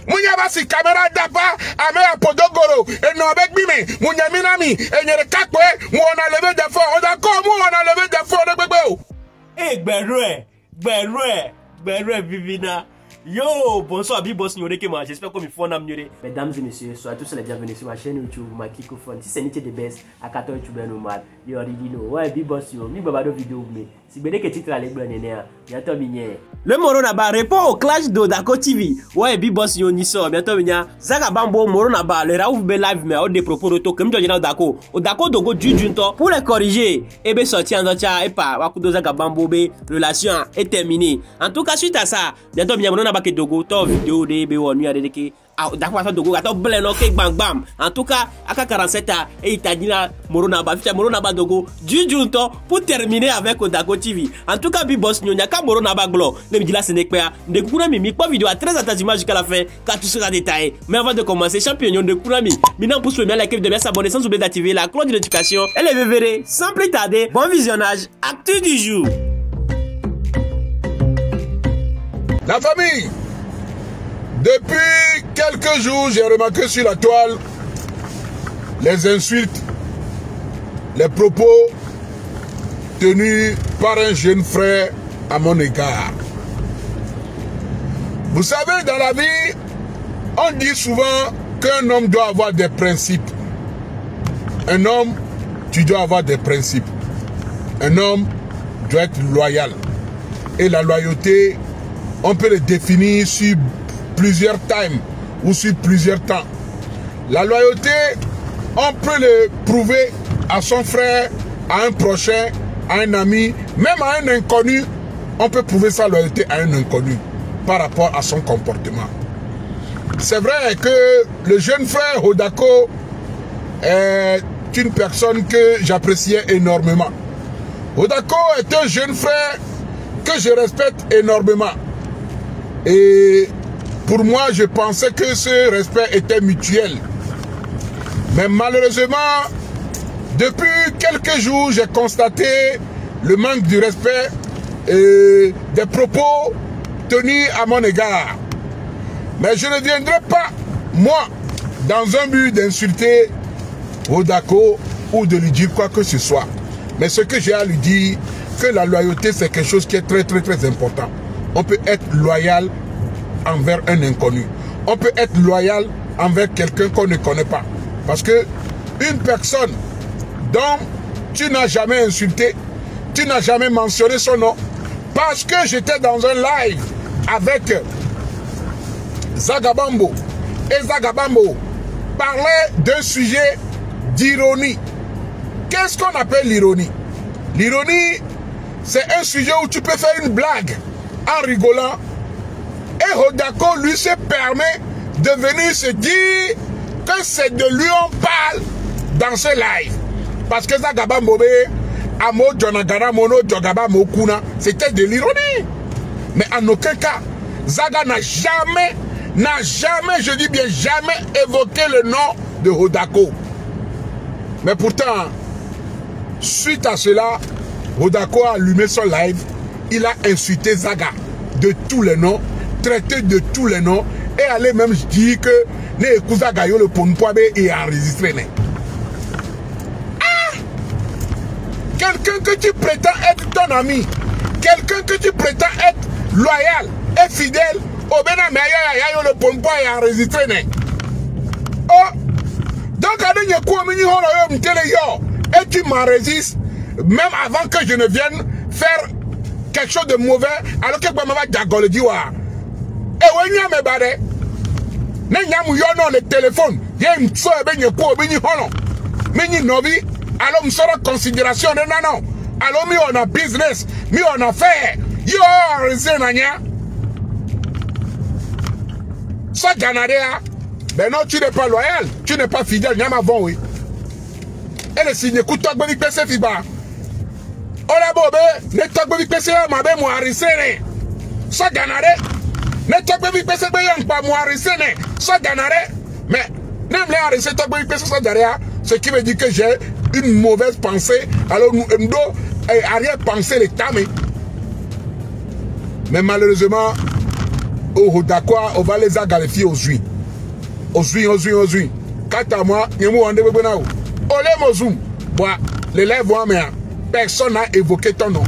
Mounya basi caméra dapa, ame apodogoro, et non avec bime, mounya minami, et nyere kakwe, mou on a levé des fonds, on d'accord, mou on a levé des fonds de bébé. Eh, Berwe, Vivina. Yo, bonsoir, Bibos Nyorekema, j'espère que mes fonds n'ont mieux. Mesdames et messieurs, soyez tous les bienvenus sur ma chaîne YouTube, ma Kikophone. Si c'est Nité de Best, à 14 YouTube normal, you already know. Ouais, Bibos Yo, mi babado vidéo, mais si vous avez que titre à l'église, bientôt migné. Le Moro Naba répond au clash d'Odako TV. Ouais, Bibos Yo Niso, bientôt migné. Zaga Bambo, Moro Naba, le Raouf Be Live, mais au des propos de to, comme tu as Odako. Odako Dogo Jujunto, pour les corriger, et bien sortir en Docha, et pas, Wakudo Zaga Bambo, relation est terminée. En tout cas, suite à ça, bientôt migné, Moro Naba ke Dogo, to vidéo de Bewo, nuit à dédiquer. D'accord, Dogo, attends, blendo, cake bang bam. En tout cas, à 47 ans, et il t'a dit là, Moro Naba, Moro Naba Dogo, Jujunto, pour terminer avec Odako TV. En tout cas, Bibos Nyonya, ka Moro Naba Glo, le midi là, c'est n'est pas. De Kourami, mi pas vidéo à très attentivement jusqu'à la fin, car tout sera détaillé. Mais avant de commencer, champion de Kourami, maintenant pour soutenir l'équipe de bien s'abonner sans oublier d'activer la cloche de notification. Et les verrez, sans plus tarder, bon visionnage, actu du jour. La famille, depuis quelques jours, j'ai remarqué sur la toile les insultes, les propos tenus par un jeune frère à mon égard. Vous savez, dans la vie, on dit souvent qu'un homme doit avoir des principes. Un homme, tu dois avoir des principes. Un homme doit être loyal. Et la loyauté, on peut le définir sur plusieurs times ou sur plusieurs temps. La loyauté, on peut le prouver à son frère, à un prochain, à un ami, même à un inconnu. On peut prouver sa loyauté à un inconnu par rapport à son comportement. C'est vrai que le jeune frère Odako est une personne que j'appréciais énormément. Odako est un jeune frère que je respecte énormément. Et pour moi, je pensais que ce respect était mutuel. Mais malheureusement, depuis quelques jours, j'ai constaté le manque du respect et des propos tenus à mon égard. Mais je ne viendrai pas, moi, dans un but d'insulter Odako ou de lui dire quoi que ce soit. Mais ce que j'ai à lui dire, que la loyauté, c'est quelque chose qui est très important. On peut être loyal envers un inconnu. On peut être loyal envers quelqu'un qu'on ne connaît pas. Parce que une personne dont tu n'as jamais insulté, tu n'as jamais mentionné son nom, parce que j'étais dans un live avec Zagabambo, et Zagabambo parlait d'un sujet d'ironie. Qu'est-ce qu'on appelle l'ironie? L'ironie, c'est un sujet où tu peux faire une blague en rigolant. Et Odako, lui, se permet de venir se dire que c'est de lui on parle dans ce live. Parce que Zagabambo, Amo Jonagara Mono Jogaba Mokuna, c'était de l'ironie. Mais en aucun cas, Zaga n'a jamais, je dis bien jamais évoqué le nom de Odako. Mais pourtant, suite à cela, Odako a allumé son live, il a insulté Zaga de tous les noms, traité de tous les noms, et allait même dire que ne Kouza Gayo le Ponpoabe est enregistré. Ah! Quelqu'un que tu prétends être ton ami, quelqu'un que tu prétends être loyal et fidèle, Obena Meya le Ponpoabe est enregistré. Oh! Donc, et tu m'enregistres, même avant que je ne vienne faire quelque chose de mauvais, alors que je vais dire que et when you me bade, n'yam yo non le téléphone, yem so benye ko benye hono. Meni nobi, alors m'sora considération non. Alors mi on a business, mi on a affaire. Yo rezenanya. Ça ganadea. Ben non, tu n'es pas loyal, tu n'es pas fidèle, nyam avant oui. Et le signe écoute toi boni pese fiba. Ola bobe, ne toi boni pese ma be mo arisene. Ça ganade. Ne toi baby pese be yang pa mo arisene ça ganare mais même les arisene toi baby pese ça derrière ce qui veut dire que j'ai une mauvaise pensée alors nous ndo arrière pensée les tamé mais malheureusement au Dakwa, on va les agalifier aux huiles. Aux huiles. Quant à moi, il y a un peu de olé mozoum. Les lèvres, mais personne n'a évoqué ton nom.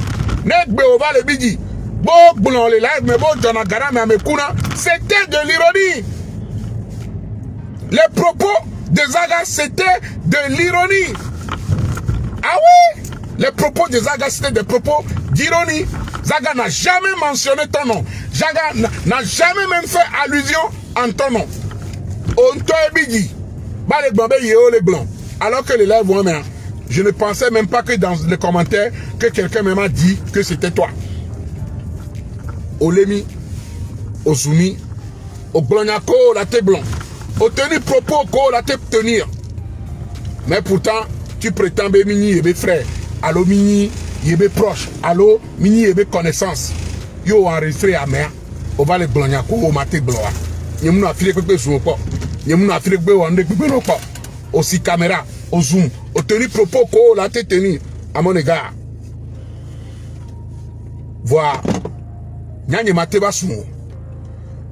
Nekbe ova le bidi. Bon, les lèvres, mais bon, John Agara, mais Amekuna, c'était de l'ironie. Les propos de Zaga, c'était de l'ironie. Ah oui? Les propos de Zaga, c'était des propos d'ironie. Zaga n'a jamais mentionné ton nom. Zaga n'a jamais même fait allusion en ton nom. On t'a bidi. Bah les blancs, les blancs. Alors que les lèvres, mais je ne pensais même pas que dans les commentaires, que quelqu'un m'a dit que c'était toi. Olemi, Ozumi, au blonyako, la tête blanc. Au tenu propos, la tête tenir. Mais pourtant, tu prétends que mini et frère. Allô mini, yébé proche. Allô mini yébé connaissance. Yo enregistré à mer. On va les blonyako au maté blanc. Yémou a filé que tu zoom pas. Yémou a filé que tu zoom pas. Aussi caméra, au zoom. Au tenu propos, la tête tenir. À mon égard. Voilà.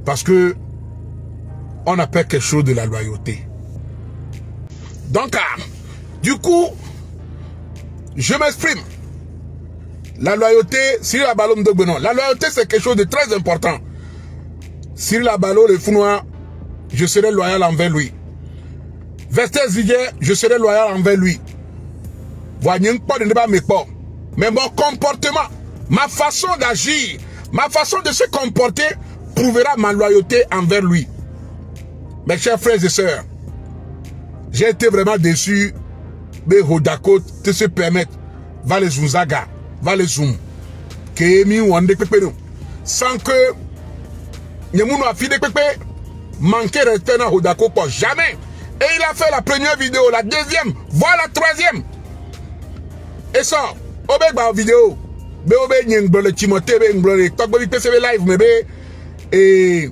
Parce que on appelle quelque chose de la loyauté. Donc, du coup, je m'exprime. La loyauté, Cyril Abalo Mdogbenon. La loyauté, c'est quelque chose de très important. Cyril Abalo, le Founois, je serai loyal envers lui. Vestes Viguet, je serai loyal envers lui. Voyez pas de débat, mais mon comportement, ma façon d'agir, ma façon de se comporter prouvera ma loyauté envers lui. Mes chers frères et sœurs, j'ai été vraiment déçu de Hodako de se permettre va les Zunzaga, va les Zoom, sans que Nyemouno a fini manquer respect à Hodako pour jamais. Et il a fait la première vidéo, la deuxième, voire la troisième. Et ça, obé ba vidéo. Be obé nyeng le Timothée be nglore tok be PCB live me be et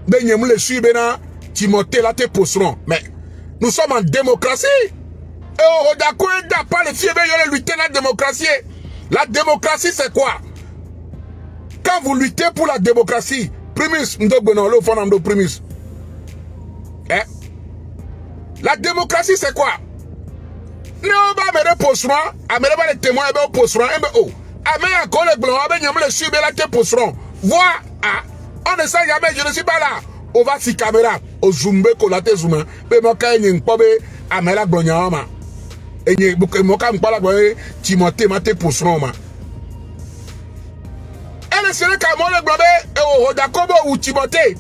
be nyem le suivre na Timothée là te posteront. Mais nous sommes en démocratie. Et au Hodako n'a pas les filles be lutter la démocratie. La démocratie c'est quoi? Quand vous luttez pour la démocratie, primus ndogbono lo fona ndo primus. La démocratie c'est quoi? Non, bah, mais le posteron, amène pas les témoins, et bien, au posteron, et bien, oh. Amène un collègue blanc, et bien, le suivre, la te posteron. Vois, on ne sait jamais, je ne suis pas là. On va si caméra, au zoombe, qu'on la te zoom, mais moi, quand il y a une pobe, amène la blonde, et il y a beaucoup, quand on parle, Timothée, ma te posteron, ma. Elle est serrée, quand le blanc, et au Dakobo ou Timothée.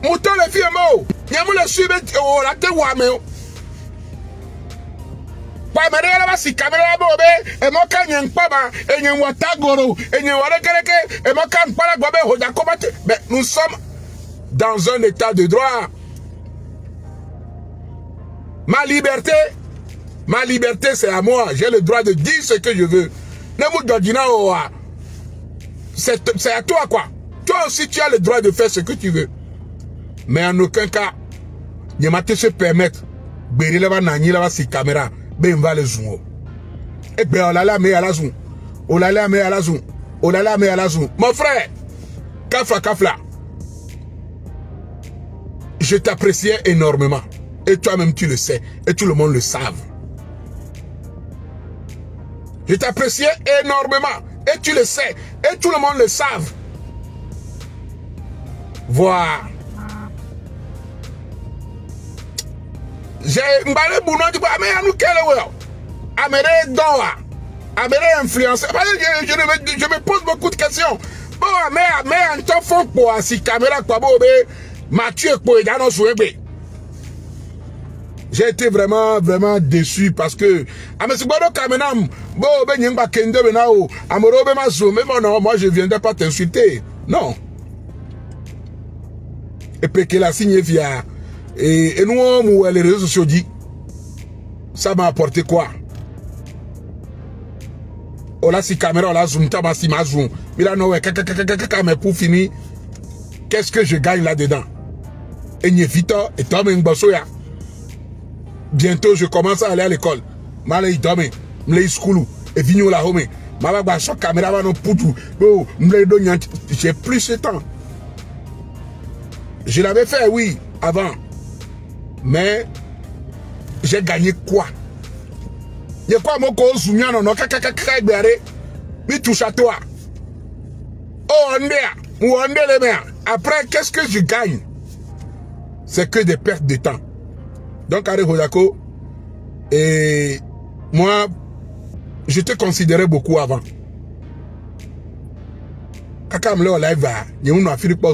Mouton le film, oh. Il y a le suivre, oh, la te voix, mais. Si caméra et moi quand y paba et y watagoro et y warekereke et moi quand pas la gobe hoda komate. Mais nous sommes dans un état de droit. Ma liberté c'est à moi. J'ai le droit de dire ce que je veux. C'est à toi quoi. Toi aussi tu as le droit de faire ce que tu veux. Mais en aucun cas, n'y m'a se permettre de là nani là si caméra. Ben va le zoom. Et ben olala me à la zoom. Olala me à la zoom. Olala me à la zoom. Mon frère, Kafla, je t'appréciais énormément. Et toi-même tu le sais. Et tout le monde le savent. Je t'appréciais énormément. Et tu le sais. Et tout le monde le savent. Voilà. J'ai m'balé bounon du bois, mais à nous quel est Améré Doha, Améré influencé. Je me pose beaucoup de questions. Bon, mais en tant fond pour si caméra quoi bon Mathieu pour dans souébé. J'ai été vraiment déçu parce que mais c'est bon caméra bon ben yemba kende benao amoro be ma zoom mais non moi je viendrai pas t'insulter. Non. Et puis que la signe via et nous, les réseaux sociaux dit, ça m'a apporté quoi? On a si caméra, on a zoom, t'as si ma zoom. Mais là, non, mais pour finir, qu'est-ce que je gagne là-dedans? Et vite, et toi, bientôt, je commence à aller à l'école. Malay, Dome, Mlay School, et Vigno la Home. Ma sur caméra va non poutou. J'ai plus ce temps. Je l'avais fait, oui, avant. Mais j'ai gagné quoi? Il y a quoi mon cause soumian non mais touche à toi. Oh on est les mains. Après qu'est-ce que je gagne? C'est que des pertes de temps. Donc Ari Hodako, et moi je te considérais beaucoup avant. Kakam le live va, nous a Philippe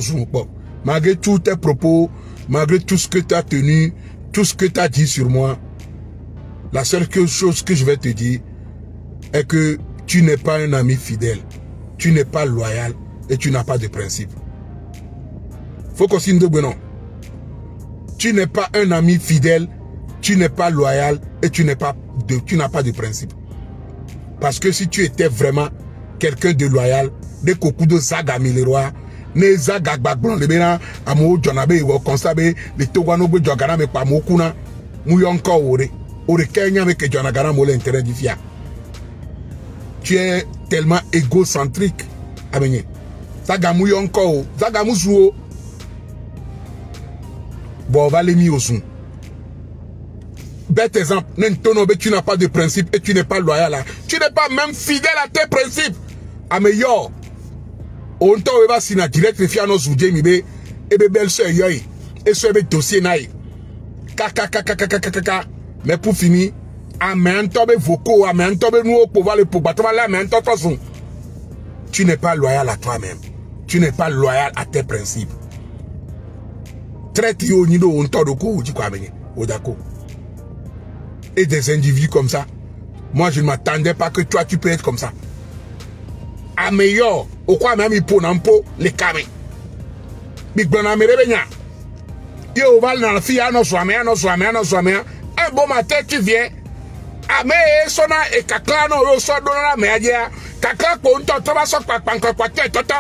malgré tous tes propos, malgré tout ce que tu as tenu, tout ce que tu as dit sur moi. La seule chose que je vais te dire est que tu n'es pas un ami fidèle, tu n'es pas loyal et tu n'as pas de principe. Faut qu'on signe de bon. Tu n'es pas un ami fidèle, tu n'es pas loyal et tu n'as pas de principe. Parce que si tu étais vraiment quelqu'un de loyal, dès qu'au coup de zaga mileroa, ne zaga bagbon le bena, amo jonabe wo konsabe, le togano be jogana me pa mokuna, muyonko ore. Tu es tellement égocentrique. Bon, on va les mis au son. Bête exemple, tu n'as pas de principe et tu n'es pas loyal. Tu n'es pas même fidèle à tes principes. Ameyo, on va si na direct les fianos ou Jamie et belle soeur yoy et ce dossier naï. Kaka. Mais pour finir, tu n'es pas loyal à toi-même. Tu n'es pas loyal à tes principes. Traite yo nido on todoko ou Odako. Et des individus comme ça. Moi je ne m'attendais pas que toi tu peux être comme ça. A meilleur, au quoi même il pose un pot les camés. Big Bonamere Benya. Yo val na fille no swame. Un bon matin, tu viens. Ame sona et kakla no yo so dona me adia. Kakla ko nto to ba so toto.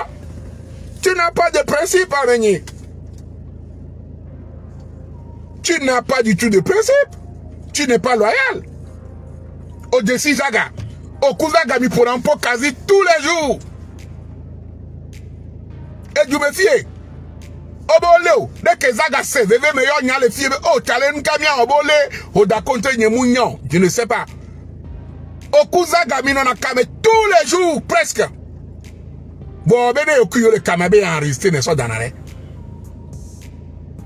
Tu n'as pas de principe à venir. Tu n'as pas du tout de principe. Tu n'es pas loyal. Au Desi Zaga. Au Kouzaga mi pour un pot quasi tous les jours. Et du me fie. Obole, dès que Zaga se veve me yo nya le fie oh challenge kamia obole oda konte nye munyon, je ne sais pas. Okuzaga mi non akame tous les jours presque. Bon bene okuyo le kamabe enregistré ne so danare.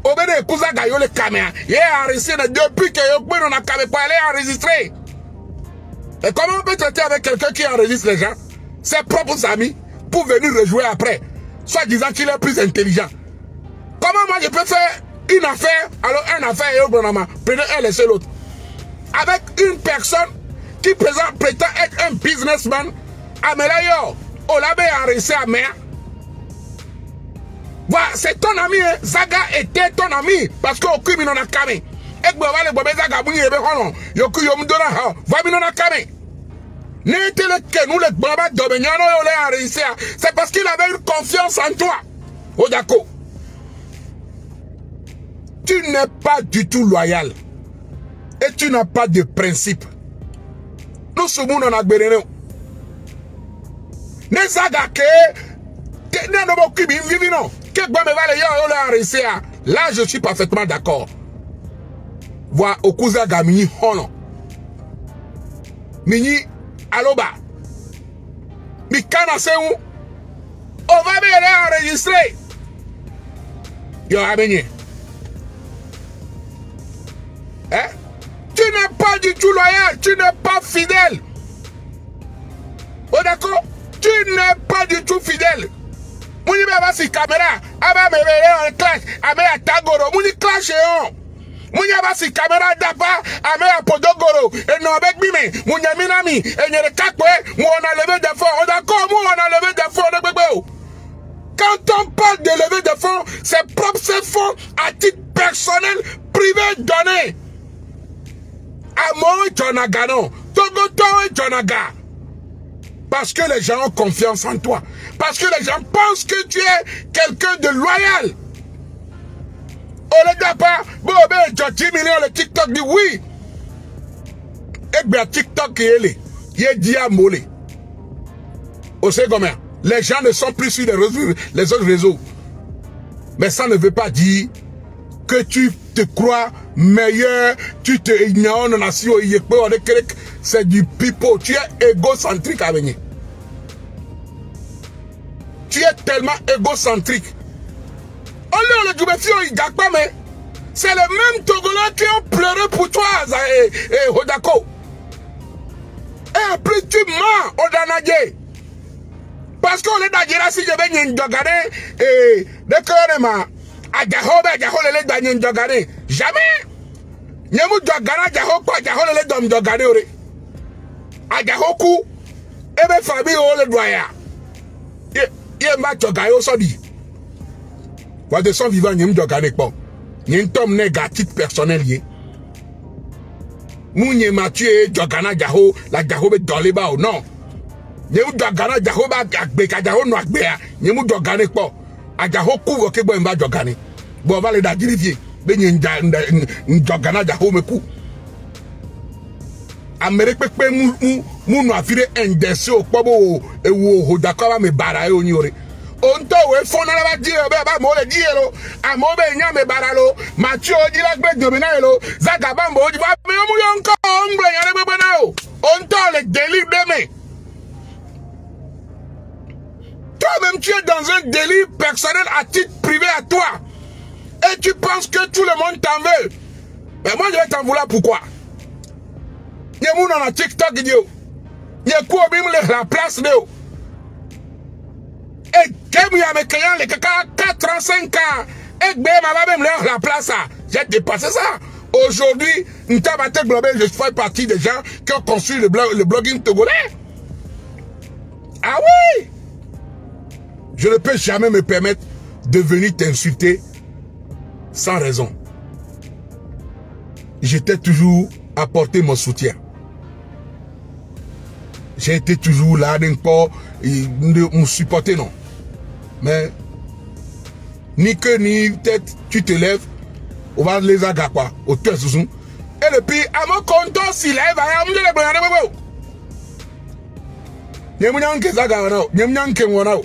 Obene Okuzaga yo le kamea, ye enregistré depuis que yo non akame pas aller enregistrer. Et comment on peut traiter avec quelqu'un qui enregistre les gens, ses propres amis, pour venir rejouer après, soit disant qu'il est plus intelligent? Comment moi je peux faire une affaire, alors une affaire et au gouvernement, prenez un laisser l'autre. Avec une personne qui prétend être un businessman, Amelayo, Olabe enregistré à mer. Voilà, c'est ton ami, hein. Zaga était ton ami, parce qu'au crime il en a camé. C'est parce qu'il avait une confiance en toi. Odako. Tu n'es pas du tout loyal. Et tu n'as pas de principe. Nous sommes en Agbereno. Là, je suis parfaitement d'accord. Voir Okuzaga mini hono. Mini aloba. Mi kana se où? On va me enregistrer. Yo amenye. Hein? Tu n'es pas du tout loyal, tu n'es pas fidèle. Oh d'accord? Tu n'es pas du tout fidèle. Mouni baba si caméra, aba me en clash, ame atagoro, mouni clash on. Mouni baba si caméra dapa, ame apodogoro, et non avec bime, mouni minami, et nyere kakwe, mou on a levé des fonds, on d'accord, mou on a levé des fonds, de bébé. Quand on parle de lever des fonds, c'est propre ces fonds à titre personnel, privé, donné. Amo Jonaga non, Togoto Jonaga. Parce que les gens ont confiance en toi. Parce que les gens pensent que tu es quelqu'un de loyal. On le dit pas, bon, ben, 10 millions le TikTok dit oui. Et bien, TikTok, il est dit à molé. Vous savez combien? Les gens ne sont plus sur les autres réseaux. Mais ça ne veut pas dire que tu te crois meilleur, tu te ignores, c'est du pipeau. Tu es égocentrique à venir. Tu es tellement égocentrique. C'est les mêmes Togolais qui ont pleuré pour toi, Hodako. Et après tu mens au Danadje. Parce qu'on est dans si je vais y regarder et de Korema, à Jahole, jamais. Nyamu Dogana, Jahoko, Jahole, Dom Dogadore. À Jahoku, et mes familles, on le doya. Il m'a Togayo Sodi. Voilà de son vivant, Nyam Dogane Pon. Nyam Tom négatif personnel. Mounye Mathieu, Dogana Jaho, la Jahobe Doleba ou non. Nyam Dogana Jahoba Beka Jaho Noakbea, Nyam Dogane Pon. A Jaho Kouvo Kebo Mba Dogane. Bon, va le dirivier. Ben Dogana Jaho Mekou. Amérique pe mou afire indese au pobo e wo Hodako me bara e onyore. Onto we fona la ba dire ba mo le dielo amobe nya me baralo Mathieu di la gbe domina lo Zagabambo di ba me mu yonko ngbe yan le bebe na o onto le délit demain. Toi-même tu es dans un délit personnel à titre privé à toi et tu penses que tout le monde t'en veut. Mais moi je vais t'en vouloir pourquoi? Y'a moun dans la TikTok vidéo. Y'a quoi bim la place de. Et comme y'a mes clients les 4-5 ans. Et ben ma même la place. J'ai dépassé ça. Aujourd'hui, une tabatte globale, je fais partie des gens qui ont construit le blogging togolais. Ah oui! Je ne peux jamais me permettre de venir t'insulter sans raison. J'étais toujours apporté mon soutien. J'ai été toujours là, me supporter, non. Mais, ni queue, ni tête, tu te lèves, on va les aga quoi, au test sous. Et le pays, à mon compte, s'il lève, à mon le blanc, Nyamnyanke zaga wana, Nyamnyanke wana.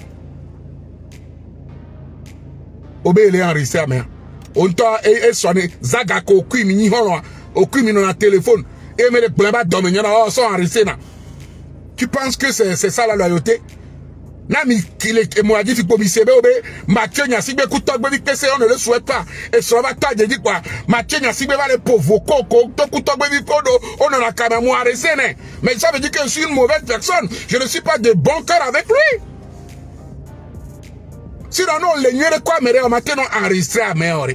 Obéle enregistré à main. On t'a sonné, zaga ko kwimi ni hono, au kwimi na téléphone. Et mais les blabas dominer, oh, sont enregistrés là. Tu penses que c'est ça la loyauté? Nami qu'il est moi dit faut m'y obé Mathieu Nyasibe kuto gbe que c'est on ne le souhaite pas et ça va ta dit quoi Mathieu Nyasibe va le provoquer to kuto gbe kodo on en a quand même arrêté mais ça veut dire que je suis une mauvaise personne, je ne suis pas de bon cœur avec lui. Sinon non les nier quoi mais maintenant enregistré à meilleur.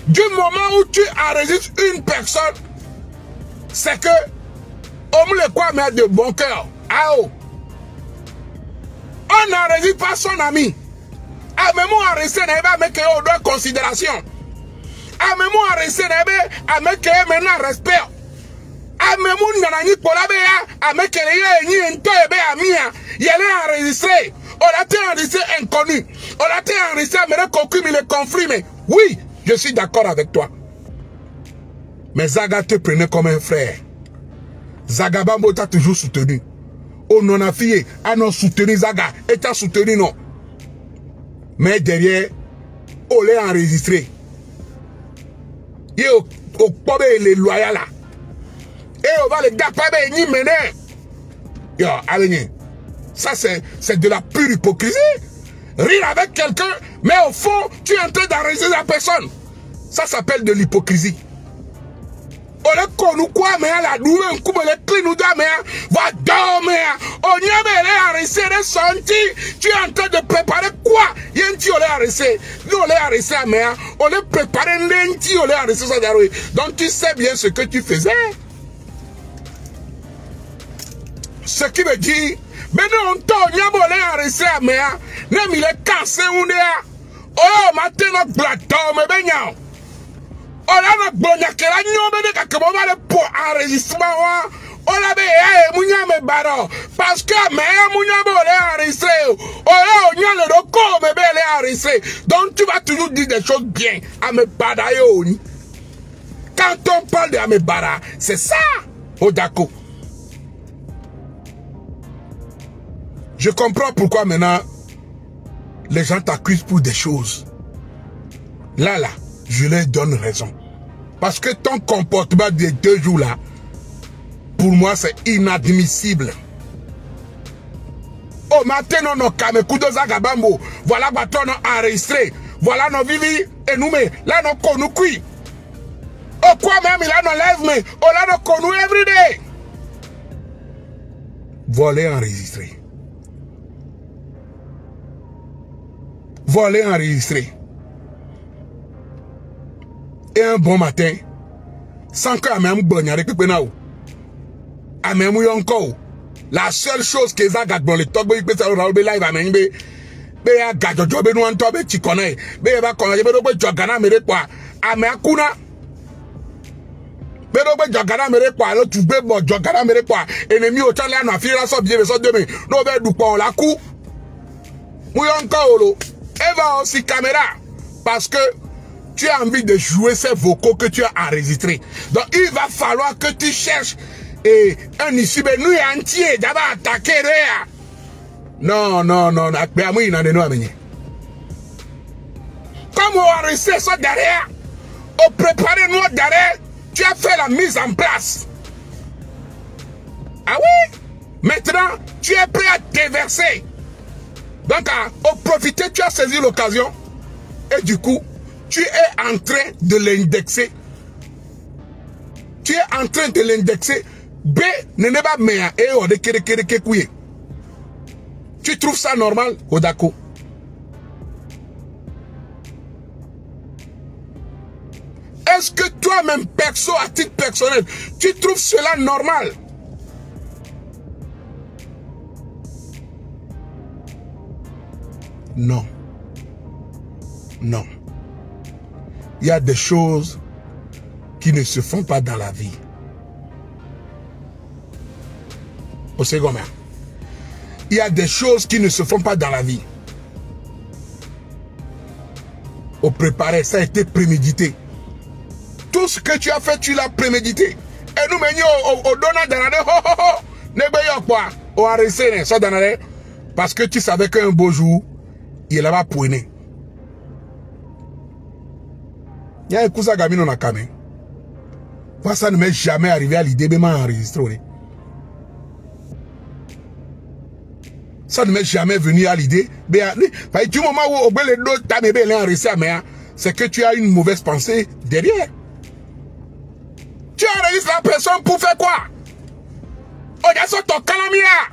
Du moment où tu enregistres une personne, c'est que on me le quoi mais de bon cœur. Ah oh. On n'enregistre pas son ami. A même enregistré n'a pas qu'il y ait considération. A même enregistré n'a pas qu'il y ait maintenant respect. A même n'anani polabea a même qu'il y ait une toebe amia. Il est enregistré. On a été enregistré inconnu. On a été enregistré mais le cocu mais le conflit mais oui, je suis d'accord avec toi. Mais Zaga te prenait comme un frère. Zagabambo t'a toujours soutenu. On n'en a fié, à non soutenu Zaga, et t'as soutenu non. Mais derrière, on l'a enregistré. Et au pobe les loyaux là. Et on va les gapaber ni mener. Yo, allez, ça c'est de la pure hypocrisie. Rire avec quelqu'un, mais au fond, tu es en train d'enregistrer la personne. Ça s'appelle de l'hypocrisie. On est connu quoi, mais la douleur, un coup, les clés nous donnent, mais va dormir. On y a mis arrêté, tu es en train de préparer quoi? Il y a un petit, on l'a arrêté. Nous, on l'a arrêté, mais on l'a préparé, on l'a arrêté. Donc, tu sais bien ce que tu faisais. Ce qui veut dire, mais non, on l'a arrêté, mais même il est cassé, on est. Oh, maintenant, blaton, mais ben, on a bonne kela nyombe de kakabo le pour enregistrement on a be munya me baro parce que me munya be le enregistré on nya le roko me be le enregistré donc tu vas toujours dire des choses bien à me badayo quand on parle de Amebara c'est ça Odako Je comprends pourquoi maintenant les gens t'accusent pour des choses. Là, je leur donne raison. Parce que ton comportement des 2 jours là, pour moi, c'est inadmissible. Oh, maintenant, nos Kamekudo Zagabambo, voilà quoi on a enregistré. Voilà nos vivi et nous, mais là, nos konukui. Oh, quoi même, il a nos lèvres, mais oh, là, nos konu everyday. Voler enregistré. Voler enregistré. Et un bon matin, sans que même bonne pépenao. A même encore. La seule chose que ça gagne dans le top, c'est que ça live à même be ya gajo jobe no anto be chikone be ba kono be do be jogana mere kwa ame akuna be do be jogana mere kwa lo tu be bo jogana mere kwa enemi o chale anu afira so biye so deme no be du pon la ku mu yonka olo eva aussi caméra parce que tu as envie de jouer ces vocaux que tu as enregistrés. Donc il va falloir que tu cherches un ici ben nous entier d'abord attaquer là. Non. Comme on a resté ça derrière, on préparait nous derrière, tu as fait la mise en place. Ah oui? Maintenant, tu es prêt à déverser. Donc, au profiter, tu as saisi l'occasion. Et du coup, tu es en train de l'indexer. Tu es en train de l'indexer. B, n'est pas mea, et on de kere kouye. Tu trouves ça normal, Odako? Est-ce que toi-même, perso, à titre personnel, tu trouves cela normal? Non. Non. Il y a des choses qui ne se font pas dans la vie. Au second, il y a des choses qui ne se font pas dans la vie. Au préparé, ça a été prémédité. Tout ce que tu as fait, tu l'as prémédité. Et nous, au donnant de parce que tu savais qu'un beau jour, il est là-bas poigné. Il y a un cousin qui a camé. Moi, ça ne m'est jamais arrivé à l'idée de m'enregistrer. Ça ne m'est jamais venu à l'idée. Du moment où c'est que tu as une mauvaise pensée derrière. Tu enregistres la personne pour faire quoi? Oh, il y a son ton calamia.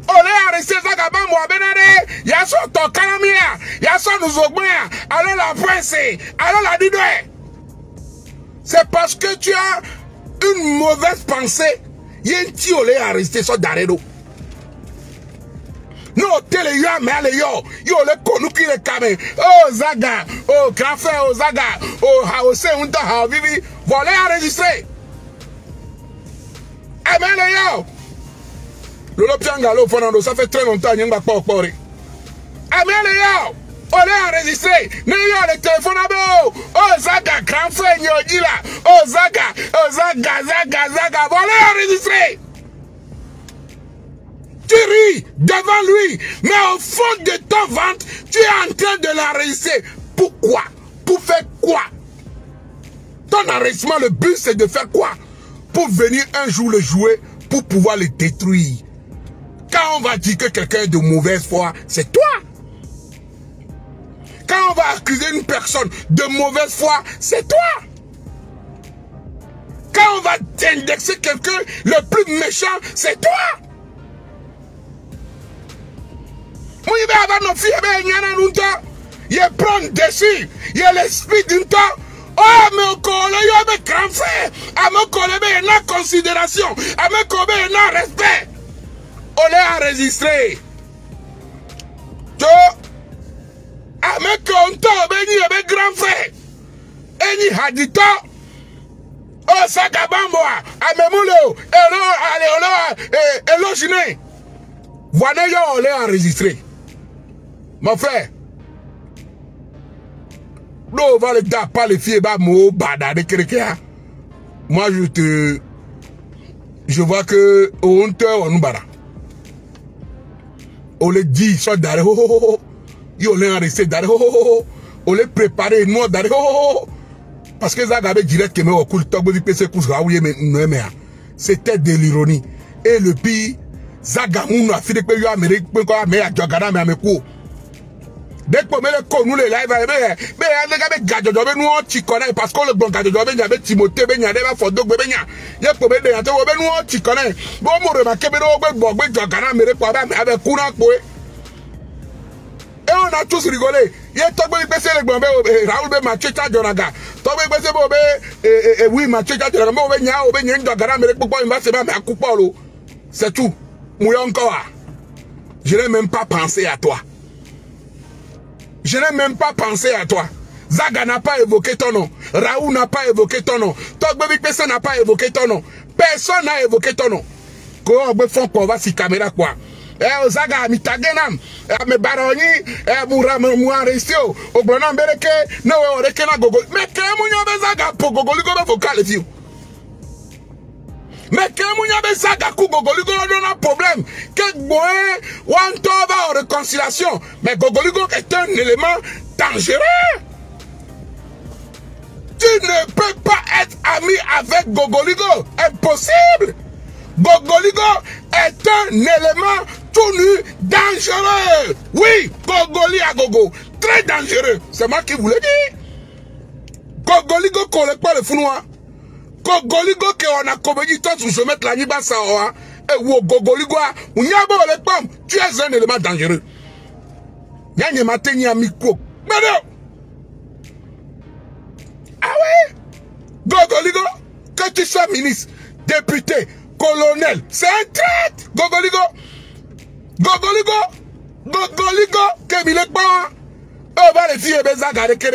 Oh, là, arrêtez ça, Gabambo, Benade. Il y a son ton calamia. Il y a son nous augments. Alors la presse. Alors la didoué. C'est parce que tu as une mauvaise pensée. Il y a un petit olé à rester sur d'arrêt. Non, télé yo mais le yo le konuki le kame. Oh Zaga, oh Café, oh Zaga, oh Haose unta ha vivi, volé enregistré. Eh mais le yo. Lolo Piangalo Fernando, ça fait très longtemps n'y a pas encore. Eh mais le yo, on l'a enregistré. Ne yo le téléphone abo. Oh Zaga, grand frère yo là. Oh Zaga, volé enregistré. Tu ris devant lui, mais au fond de ton ventre, tu es en train de l'enregistrer. Pourquoi? Pour faire quoi? Ton enregistrement, le but, c'est de faire quoi? Pour venir un jour le jouer, pour pouvoir le détruire. Quand on va dire que quelqu'un est de mauvaise foi, c'est toi. Quand on va accuser une personne de mauvaise foi, c'est toi. Quand on va t'indexer quelqu'un, le plus méchant, c'est toi. Il prend dessus. Il y a l'esprit d'un temps. Oh, mais on connaît, il y a un grand frère. On connaît, il y a une considération. On connaît, il y a un respect. On l'a enregistré. Tu on t'a béni, il y a un grand frère. Et il a dit, oh, ça Gabamboa. Amemulo. Hello, Giné. Voilà, on l'a enregistré. Mon frère, non, va le gars, pas les filles, bah, moi, je vois que, on te, on nous barra. on les dit soit d'arrêt ho yo les arrêté d'arrêt ho on les préparer moi d'arrêt ho parce que ça gardé direct que me au cool top bi pc kus raouye mais c'était de l'ironie et le pire Zagamoun a fait que yo Amérique peut quoi mais a jogana mais ameko dès que me le ko nous les live mais les gars be gadjo be nous ti connaît parce que le bon gadjo be nya be Timothée be nya be fodo be nya ye ko be de nya te be nous ti connaît bon mo remarquer be no be bo be jogana Amérique quoi ba avec kuna ko et on a tous rigolé ye to be pese le bon be Raoul be Machecha Jonaga to be pese bo be oui Machecha Jonaga mo be nya jogana Amérique pourquoi il va se ba me akupa lo c'est tout Mouyankoa, je n'ai même pas pensé à toi. Je n'ai même pas pensé à toi. Zaga n'a pas évoqué ton nom. Raoul n'a pas évoqué ton nom. Togbebi personne n'a pas évoqué ton nom. Personne n'a évoqué ton nom. Comment on fait qu'on va si caméra quoi? Zaga mitagenam, me baroni, moura restio, au bonhomme bereke, no rekena gogo. Mais que mon Zaga pour gogoligo vocal view. Mais que mon Zaga ku gogoligo n'a problème. Que boé, one tova en réconciliation. Mais gogoligo est un élément dangereux. Tu ne peux pas être ami avec Gogoligo. Impossible. Gogoligo est un élément tout nu dangereux. Oui, Gogoli à Gogo. Très dangereux. C'est moi qui vous l'ai dit. Gogoligo collecte pas le founois. Gogoligo que on a comédie toi sur se mettre la niba saoa. Et où Gogoligo, où n'y a pas les pommes. Tu es un élément dangereux. Y'a n'y matin ni amico. Mais non. Ah ouais? Gogoligo, que tu sois ministre, député, colonel, c'est un traître. Gogoligo, que mille pas. On va les filles beza garder que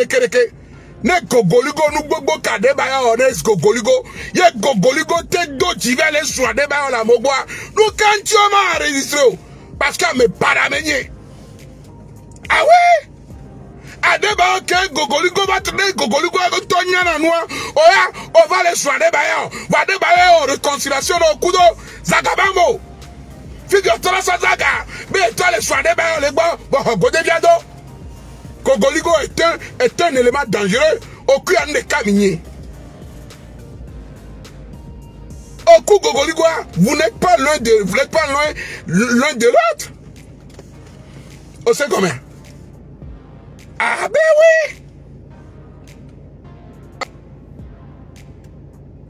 ne Gogoligo nous bobo kade baya honnête Gogoligo. Ye Gogoligo te do jive les soirées baya la mogwa. Nous quand tu m'as enregistré parce qu'à me paramener. Ah ouais? Adeba ke Gogoligo va tourner Gogoligo avec Tonya na noa. Oya, on va les soigner bayan. Va de bayan réconciliation au kudo Zagabambo. Figure-toi ça Zaga. Mais toi les soigner bayan les bon godé biado. Gogoligo est un élément dangereux au cul en caminier. Au coup Gogoligo, vous n'êtes pas loin de l'autre. On sait combien? Ah ben oui.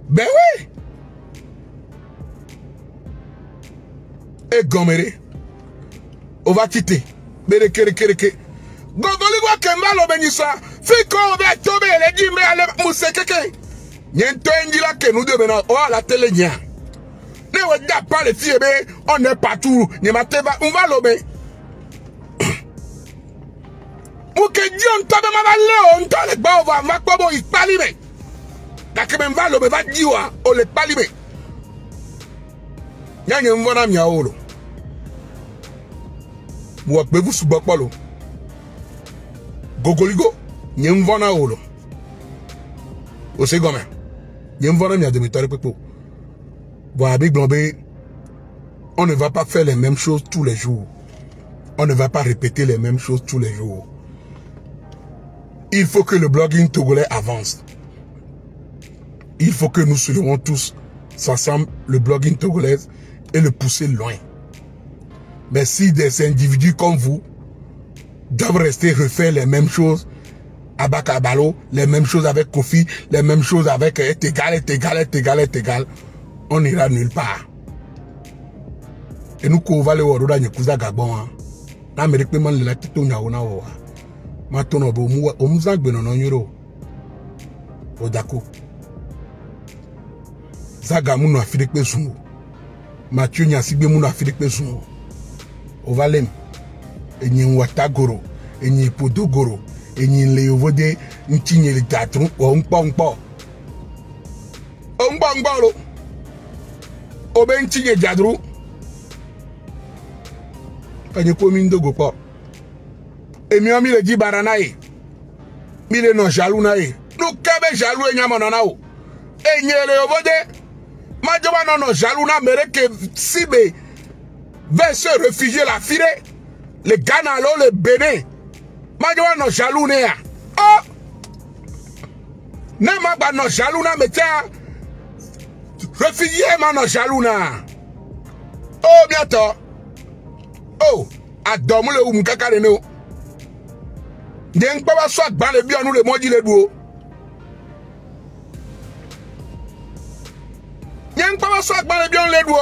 Ben oui. Et Goméré. On va quitter. Bereke. Gogoligo kembalo benisa. Fiko be tobe le di me ale musekeke. Nyento endila ke nous de bena o la télé nya. Ne we da pas les filles on est partout. Ni mateva on va lobe. Ouke Dion tobe mama on tole ba va makobo ipalime. Da ke men va lobe va diwa o le palime. Nyanye mwana miaolo. Mo pe vous subapalo. Gogoligo, n'y a pas de olo. Au second, n'y a pas de démitoire pepo. Bon, avec Blambé, on ne va pas faire les mêmes choses tous les jours. On ne va pas répéter les mêmes choses tous les jours. Il faut que le blogging togolais avance. Il faut que nous suivions tous ensemble le blogging togolais et le pousser loin. Mais si des individus comme vous doivent rester refaire les mêmes choses à Bakabalo, les mêmes choses avec Kofi, les mêmes choses avec est égal, on n'ira nulle part. Et nous, qu'on va le voir, on Gabon, l'Amérique, man, la tito na wa. Maintenant, on nous a besoin de euro. Odako. Zagamou a Philippe Besou. Mathieu Nyasibe Mou a Philippe Besou. Ovalem. Et n'y Watagoro, et n'y Podogoro, et n'y Léovode, n'y Tigne le Tatron, ou un pangbo. Un pangbalo. Oben Tigne Jadrou. Quand il commune de Gopa. Et mieux le dit Baranaï. Mille non jalounaï. Nous qu'avons jaloux et Yamanao. Et n'y Léovode. Madjoma non jalouna, mais que Sibé va se réfugier la filée. le Ghana, le Bénin. Majoua no jaloux ne ya. Oh! Ne ma ba no jaloux na me tia. Réfugié ma no jaloux na. Oh, bientôt. Oh! Adomu le ou mkaka de nou. Yen pa ba soit ban le bion nous le moji le duo. Yen pa ba soit ban le bion le duo.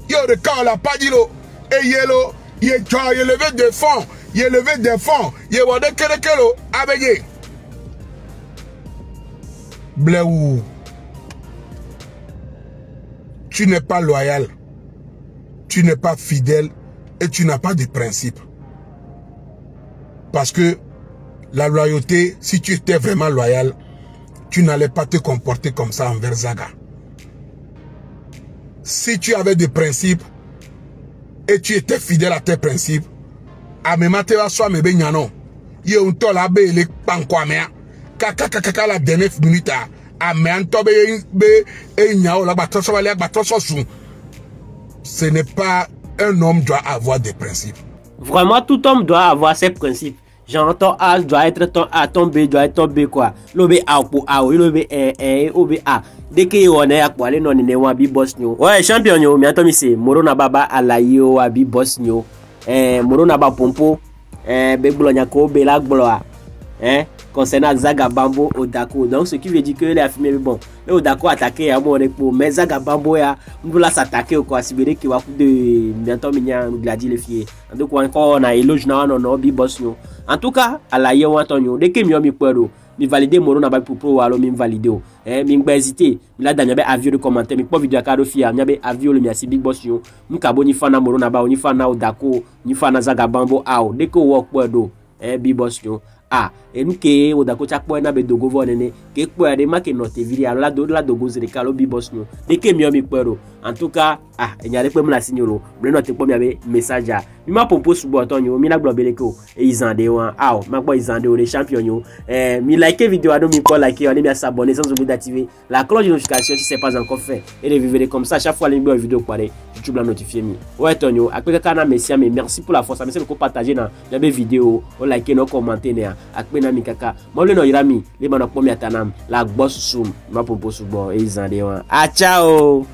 Yo de quand la pas dit lo. Et yelo, ye levé des fonds. Il levé des fonds. Il est wade kelo abeye. Bléou. Tu n'es pas loyal. Tu n'es pas fidèle. Et tu n'as pas de principe. Parce que la loyauté, si tu étais vraiment loyal, tu n'allais pas te comporter comme ça envers Zaga. Si tu avais des principes et tu étais fidèle à tes principes, a me mate va so me be nyano ye unto la be le pankwamea kaka la dernière minute a me anto be e nyao la batoso wale batoso sou. Ce n'est pas un homme doit avoir des principes. Vraiment tout homme doit avoir ses principes. Genre ton A doit être ton A, ton B doit être ton B quoi. Lobe A pour A, lobe obe A. Dès que on est à quoi aller non ne wa bi boss nyo. Ouais champion nyo, mi atomi se Moro na baba alayo wa bi boss nyo. Moro na ba pompo be blonya ko be la gloire concernant Zaga Bambo Odako. Donc ce qui veut dire que les affirmé bon mais Odako attaqué à mon pour mais Zaga Bambo ya on s'attaquer au quoi sibere qui va coup de bientôt minya gladi les filles. Donc encore on a éloge na non bi boss nyo. En tout cas à la yo Antonio dès que mi pero mi valider Moro na ba pour pro alo mi valider mi ngba hésiter la dernière be avis de commentaire mi pas vidéo akado fia mi be avis le mi asi big boss yo mi ka boni fana Moro na ba ni fana Odako ni fana Zaga Bambo ao dès que work pero big boss yo et nous que Odako chakpo na be dogo vonene ke po de make note viri ala do la dogo zere kalo bi boss no de ke mi pero en tout cas enyare pe mla signolo ble note po mi abe message mi ma propose subo Antonio mi na globeleko e izande wan ma po izande o les champions yo mi like vidéo ado mi po like on mi s'abonner sans oublier d'activer la cloche de notification si c'est pas encore fait et de vivre comme ça chaque fois les vidéo parler YouTube la notifier mi ouais Antonio akpe kana merci mais merci pour la force merci de partager na mes vidéos o like no commenter na akpe na mi kaka mo le no irami le ma no po mi atanam la boss sum ma propose subo e izande wan ciao.